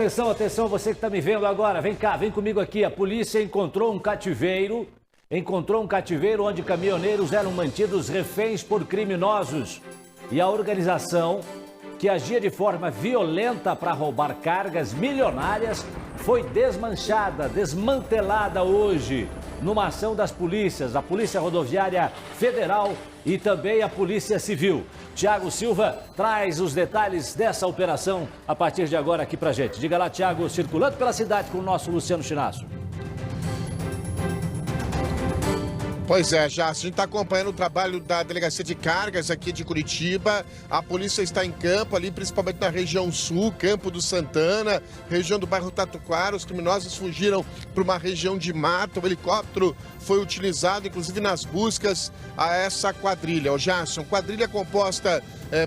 Atenção, atenção, você que está me vendo agora, vem cá, vem comigo aqui. A polícia encontrou um cativeiro onde caminhoneiros eram mantidos reféns por criminosos. E a organização, que agia de forma violenta para roubar cargas milionárias, foi desmantelada hoje, numa ação das polícias, a Polícia Rodoviária Federal e também a Polícia Civil. Tiago Silva traz os detalhes dessa operação a partir de agora aqui pra gente. Diga lá, Tiago, circulando pela cidade com o nosso Luciano Chinasso. Pois é, já a gente está acompanhando o trabalho da Delegacia de Cargas aqui de Curitiba. A polícia está em campo ali, principalmente na região sul, Campo do Santana, região do bairro Tatuquara. Os criminosos fugiram para uma região de mata. O helicóptero foi utilizado, inclusive, nas buscas a essa quadrilha. O Jason, quadrilha composta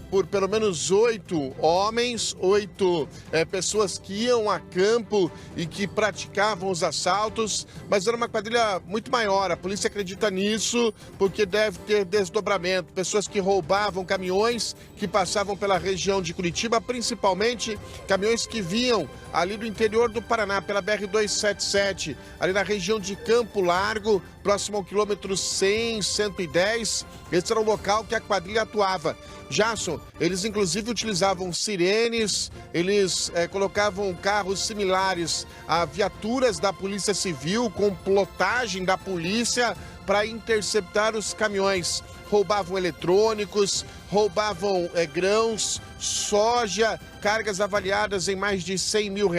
por pelo menos 8 homens, 8 pessoas que iam a campo e que praticavam os assaltos, mas era uma quadrilha muito maior. A polícia acredita nisso porque deve ter desdobramento. Pessoas que roubavam caminhões que passavam pela região de Curitiba, principalmente caminhões que vinham ali do interior do Paraná, pela BR-277, ali na região de Campo Largo, próximo ao quilômetro 100, 110. Esse era o local que a quadrilha atuava. Jason, eles inclusive utilizavam sirenes, eles colocavam carros similares a viaturas da Polícia Civil, com plotagem da polícia para interceptar os caminhões. Roubavam eletrônicos, roubavam grãos, soja, cargas avaliadas em mais de R$100 mil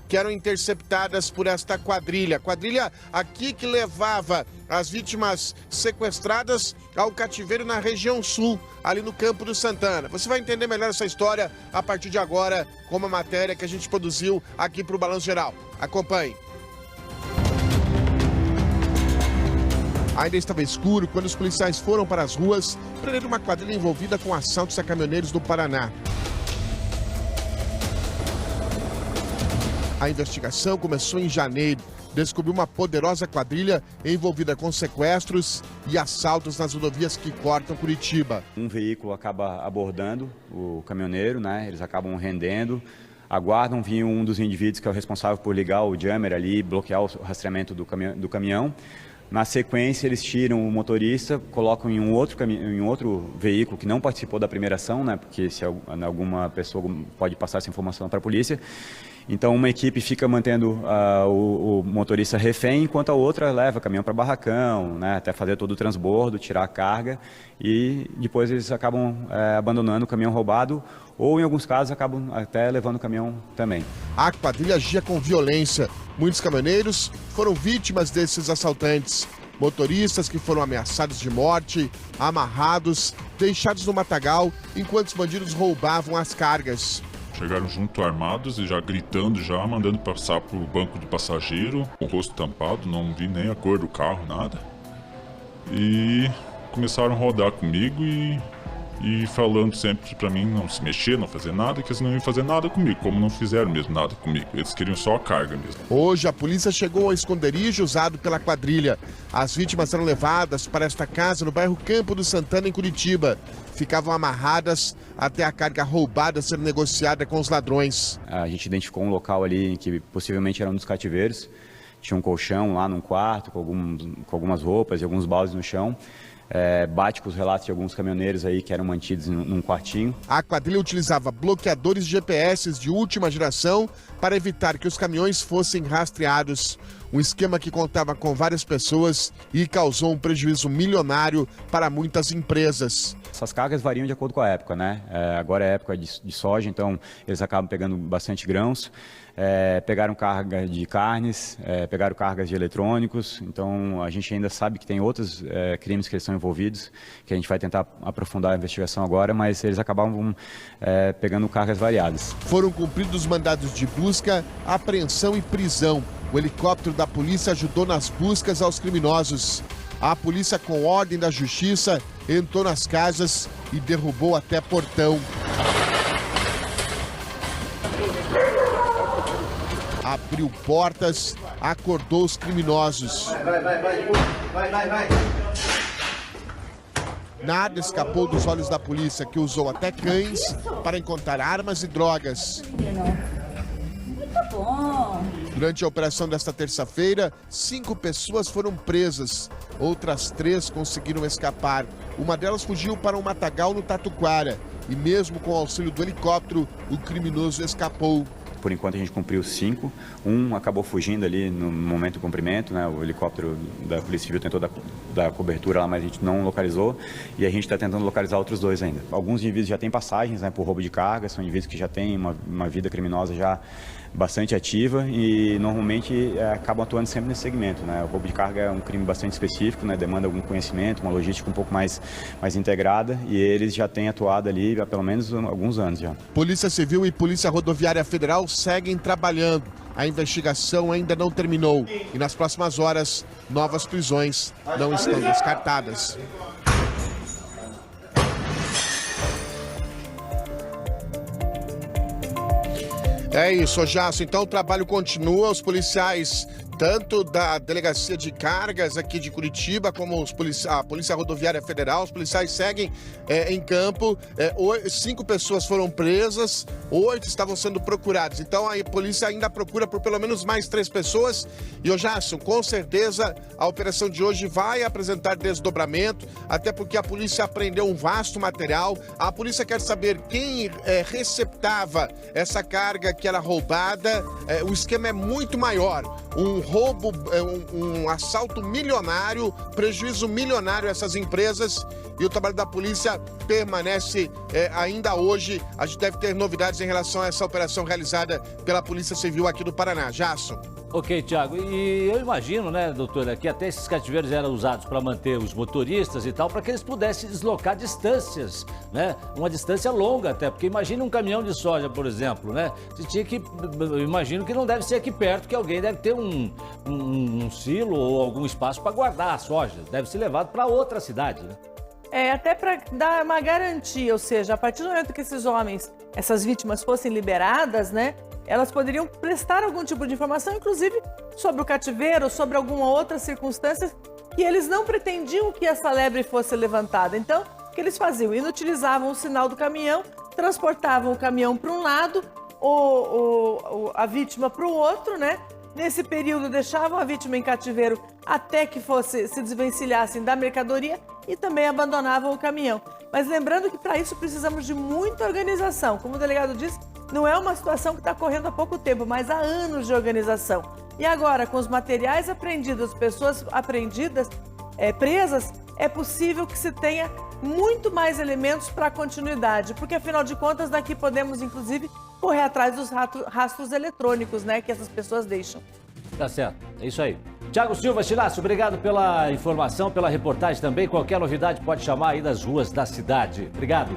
que eram interceptadas por esta quadrilha. Quadrilha aqui que levava as vítimas sequestradas ao cativeiro na região sul, ali no Campo do Santana. Você vai entender melhor essa história a partir de agora com uma matéria que a gente produziu aqui para o Balanço Geral. Acompanhe. Ainda estava escuro quando os policiais foram para as ruas prender uma quadrilha envolvida com assaltos a caminhoneiros do Paraná. A investigação começou em janeiro. Descobriu uma poderosa quadrilha envolvida com sequestros e assaltos nas rodovias que cortam Curitiba. Um veículo acaba abordando o caminhoneiro, né? Eles acabam rendendo, aguardam vir um dos indivíduos que é o responsável por ligar o jammer ali e bloquear o rastreamento do caminhão. Na sequência, eles tiram o motorista, colocam em um outro veículo que não participou da primeira ação, né? Porque se alguma pessoa pode passar essa informação para a polícia. Então, uma equipe fica mantendo o motorista refém, enquanto a outra leva o caminhão para barracão, né, até fazer todo o transbordo, tirar a carga, e depois eles acabam abandonando o caminhão roubado, ou em alguns casos acabam até levando o caminhão também. A quadrilha agia com violência. Muitos caminhoneiros foram vítimas desses assaltantes. Motoristas que foram ameaçados de morte, amarrados, deixados no matagal, enquanto os bandidos roubavam as cargas. Chegaram junto armados e já gritando, já mandando passar pro banco do passageiro, com o rosto tampado, não vi nem a cor do carro, nada. E começaram a rodar comigo e falando sempre pra mim não se mexer, não fazer nada, que eles não iam fazer nada comigo, como não fizeram mesmo nada comigo. Eles queriam só a carga mesmo. Hoje a polícia chegou ao esconderijo usado pela quadrilha. As vítimas eram levadas para esta casa no bairro Campo do Santana, em Curitiba. Ficavam amarradas até a carga roubada ser negociada com os ladrões. A gente identificou um local ali que possivelmente era um dos cativeiros. Tinha um colchão lá num quarto com algumas roupas e alguns baldes no chão. Bate com os relatos de alguns caminhoneiros aí que eram mantidos num quartinho. A quadrilha utilizava bloqueadores GPS de última geração para evitar que os caminhões fossem rastreados. Um esquema que contava com várias pessoas e causou um prejuízo milionário para muitas empresas. Essas cargas variam de acordo com a época, né? Agora é época de soja, então eles acabam pegando bastante grãos. Pegaram carga de carnes, pegaram cargas de eletrônicos, então a gente ainda sabe que tem outros crimes que eles são envolvidos, que a gente vai tentar aprofundar a investigação agora, mas eles acabavam pegando cargas variadas. Foram cumpridos mandados de busca, apreensão e prisão. O helicóptero da polícia ajudou nas buscas aos criminosos. A polícia, com ordem da justiça, entrou nas casas e derrubou até portão. Abriu portas, acordou os criminosos. Vai. Nada escapou dos olhos da polícia, que usou até cães para encontrar armas e drogas. Tá bom. Durante a operação desta terça-feira, 5 pessoas foram presas. Outras 3 conseguiram escapar. Uma delas fugiu para um matagal no Tatuquara. E mesmo com o auxílio do helicóptero, o criminoso escapou. Por enquanto a gente cumpriu 5, um acabou fugindo ali no momento do cumprimento, né? O helicóptero da Polícia Civil tentou dar cobertura lá, mas a gente não localizou e a gente está tentando localizar outros 2 ainda. Alguns indivíduos já têm passagens, né, por roubo de carga, são indivíduos que já têm uma vida criminosa já bastante ativa e normalmente acabam atuando sempre nesse segmento, né? O roubo de carga é um crime bastante específico, né? Demanda algum conhecimento, uma logística um pouco mais integrada e eles já têm atuado ali há pelo menos alguns anos já. Polícia Civil e Polícia Rodoviária Federal seguem trabalhando. A investigação ainda não terminou e nas próximas horas, novas prisões não estão descartadas. É isso, Jasso. Então o trabalho continua, os policiais, tanto da Delegacia de Cargas aqui de Curitiba, como a Polícia Rodoviária Federal, os policiais seguem em campo. 5 pessoas foram presas, 8 estavam sendo procuradas. Então a polícia ainda procura por pelo menos mais 3 pessoas. E, Jasso, com certeza a operação de hoje vai apresentar desdobramento, até porque a polícia apreendeu um vasto material. A polícia quer saber quem receptava essa carga que era roubada. O esquema é muito maior. Um roubo, um assalto milionário, prejuízo milionário a essas empresas e o trabalho da polícia permanece ainda hoje. A gente deve ter novidades em relação a essa operação realizada pela Polícia Civil aqui do Paraná. Jasso. Ok, Tiago. E eu imagino, né, doutora, que até esses cativeiros eram usados para manter os motoristas e tal, para que eles pudessem deslocar distâncias, né? Uma distância longa até, porque imagine um caminhão de soja, por exemplo, né? Você tinha que, eu imagino que não deve ser aqui perto, que alguém deve ter um silo ou algum espaço para guardar a soja. Deve ser levado para outra cidade, né? Até para dar uma garantia, ou seja, a partir do momento que esses homens, essas vítimas fossem liberadas, né? Elas poderiam prestar algum tipo de informação, inclusive sobre o cativeiro, sobre alguma outra circunstância que eles não pretendiam que essa lebre fosse levantada. Então, o que eles faziam? Inutilizavam o sinal do caminhão, transportavam o caminhão para um lado, a vítima para o outro, né? Nesse período, deixavam a vítima em cativeiro até que se desvencilhassem da mercadoria e também abandonavam o caminhão. Mas lembrando que para isso precisamos de muita organização. Como o delegado disse, não é uma situação que está correndo há pouco tempo, mas há anos de organização. E agora, com os materiais apreendidos, pessoas apreendidas, presas, é possível que se tenha muito mais elementos para a continuidade, porque afinal de contas daqui podemos inclusive correr atrás dos rastros eletrônicos, né, que essas pessoas deixam. Tá certo, é isso aí. Tiago Silva, Chilaço, obrigado pela informação, pela reportagem também. Qualquer novidade pode chamar aí das ruas da cidade. Obrigado.